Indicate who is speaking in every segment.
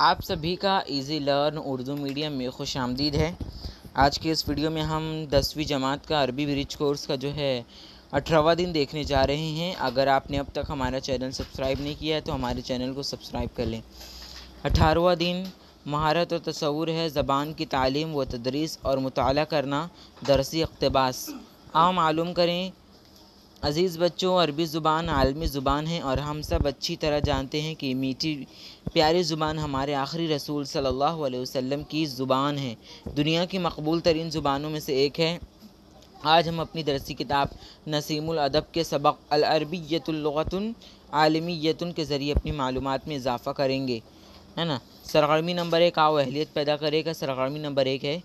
Speaker 1: آپ سبھی کا ایزی لرن اردو میڈیم میں خوش آمدید ہے۔ آج کے اس ویڈیو میں ہم 10ویں جماعت کا عربی برج کورس کا جو ہے 18واں دن دیکھنے جا رہے ہیں۔ اگر آپ نے اب تک ہمارا چینل سبسکرائب نہیں کیا ہے تو ہمارے چینل کو سبسکرائب کر لیں۔ 18واں دن مہارت اور تصور ہے، زبان کی تعلیم و تدریس اور مطالعہ کرنا، درسی اقتباس۔ آؤ معلوم کریں عزیز بچوں، عربی زبان عالمی زبان ہے اور ہم سب اچھی طرح جانتے ہیں کہ میٹھی پیاری زبان ہمارے آخری رسول صلی اللہ علیہ وسلم کی زبان ہے، دنیا کی مقبول ترین زبانوں میں سے ایک ہے۔ آج ہم اپنی درسی کتاب نسیم الادب کے سبق العربیۃ اللغۃ عالمیۃ کے ذریعے اپنی معلومات میں اضافہ کریں گے، ہے نا۔ سرگرمی نمبر 1، آؤ اہلیت پیدا کرے گا۔ سرگرمی نمبر 1 ہے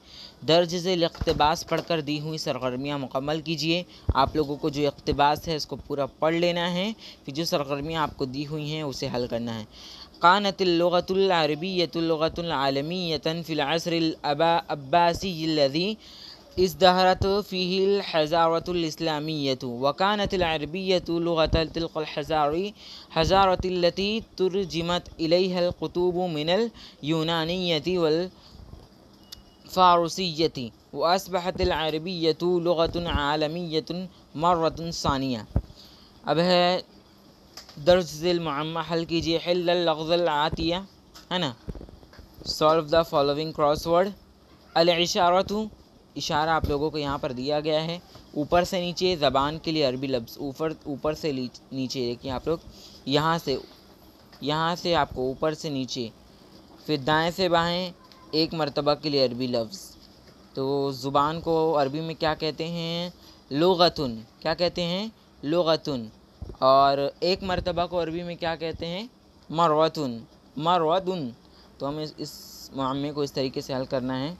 Speaker 1: درج ذیل اقتباس پڑھ کر دی ہوئی سرگرمیاں مکمل کیجیے۔ آپ لوگوں کو جو اقتباس ہے اس کو پورا پڑھ لینا ہے، پھر جو سرگرمیاں آپ کو دی ہوئی ہیں اسے حل کرنا ہے۔ كانت اللغة العربية لغة عالمية في العصر العباسي الذي ازدهرت فيه الحضارة الإسلامية، وكانت العربية لغة تلك الحضارة التي ترجمت إليها الكتب من اليونانية والفارسية، وأصبحت العربية لغة عالمية مرة ثانية۔ اب ہے درج ذیل معمہ حل کیجیے۔ حل اللفظ العاتیہ، ہے نا۔ Solve the following crossword. الاشارۃ، اشارہ آپ لوگوں کو یہاں پر دیا گیا ہے، اوپر سے نیچے زبان کے لیے عربی لفظ اوپر سے نیچے، دیکھیں آپ لوگ یہاں سے آپ کو اوپر سے نیچے، پھر دائیں سے بائیں ایک مرتبہ کے لیے عربی لفظ۔ تو زبان کو عربی میں کیا کہتے ہیں؟ لغتن۔ کیا کہتے ہیں؟ لغتن۔ اور ایک مرتبہ کو عربی میں کیا کہتے ہیں؟ مروتن۔ مروتن۔ تو ہمیں اس معمے کو اس طریقے سے حل کرنا ہے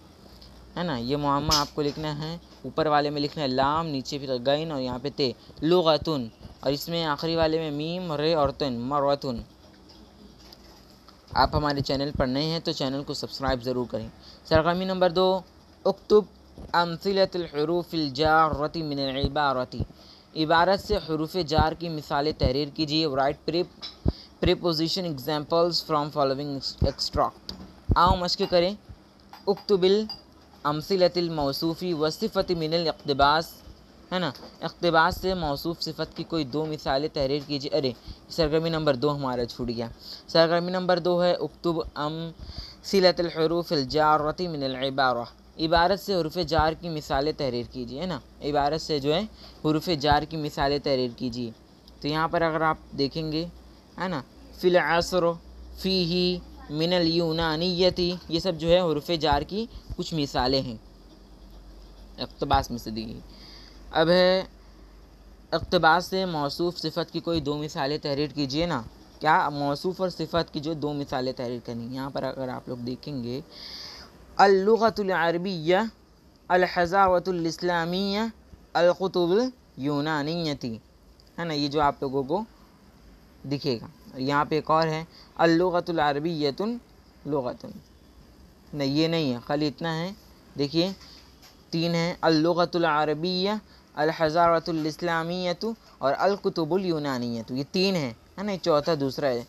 Speaker 1: نا۔ یہ معمہ آپ کو لکھنا ہے، اوپر والے میں لکھنا ہے لام، نیچے پھر غین اور یہاں پہ تے، لغتن، اور اس میں آخری والے میں میم رے اور تن، مروتن۔ آپ ہمارے چینل پر نئے ہیں تو چینل کو سبسکرائب ضرور کریں۔ سرگرمی نمبر 2، اکتب امثلۃ الحروف الجارۃ من العبارۃ، عبارت سے حروف جار کی مثالیں تحریر کیجیے۔ Right preposition examples from following extract. آؤ مشق کریں۔ اکتب الامثلۃ الموصوف والصفۃ من الاقتباس، ہے نا۔ اقتباس سے موصوف صفت کی کوئی 2 مثالیں تحریر کیجیے۔ سرگرمی نمبر 2 ہمارا چھوٹ گیا۔ سرگرمی نمبر 2 ہے اکتب امثلۃ الحروف الجارۃ من العبارہ، عبارت سے حروف جار کی مثالیں تحریر کیجیے، ہے نا۔ عبارت سے جو ہے حروف جار کی مثالیں تحریر کیجیے۔ تو یہاں پر اگر آپ دیکھیں گے، ہے نا، فی العصر، فیہ، من الیونانیۃ، یہ سب جو ہے حروف جار کی کچھ مثالیں ہیں، اقتباس میں سے دی گئی۔ اب ہے اقتباس سے موصوف صفت کی کوئی 2 مثالیں تحریر کیجیے نا۔ کیا موصوف اور صفت کی جو 2 مثالیں تحریر کرنی، یہاں پر اگر آپ لوگ دیکھیں گے، اللغۃ العربیہ، الحضارۃ الاسلامیہ، الکتب اليونانیۃ، ہے نا۔ یہ جو آپ لوگوں کو دکھے گا، یہاں پہ ایک اور ہے اللغۃ العربیۃ لغۃ، نہیں یہ نہیں ہے، خالی اتنا ہے، دیکھیے 3 ہے، اللغۃ العربیہ، الحضارۃ الاسلامیۃ اور الکتب اليونانیۃ، یہ 3 ہے نا، چوتھا دوسرا ہے۔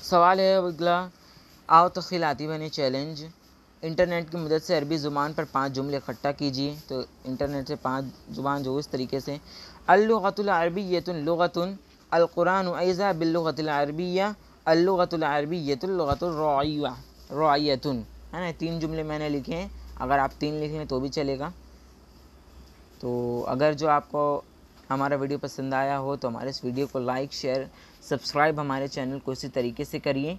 Speaker 1: سوال ہے اگلا، آؤ تخیلاتی بنے چیلنج۔ انٹرنیٹ کی مدد سے عربی زبان پر 5 جملے اکٹھا کیجیے۔ تو انٹرنیٹ سے 5 زبان جو اس طریقے سے، اللغۃ العربیۃ لغۃ، القرآن ایضا باللغۃ العربیہ، اللغۃ العربیۃ لغۃ رعیۃ، ہے نا۔ 3 جملے میں نے لکھے ہیں، اگر آپ 3 لکھ لیں تو بھی چلے گا۔ تو اگر جو آپ کو ہمارا ویڈیو پسند آیا ہو تو ہمارے اس ویڈیو کو لائک، شیئر، سبسکرائب ہمارے چینل کو اسی طریقے سے کریے۔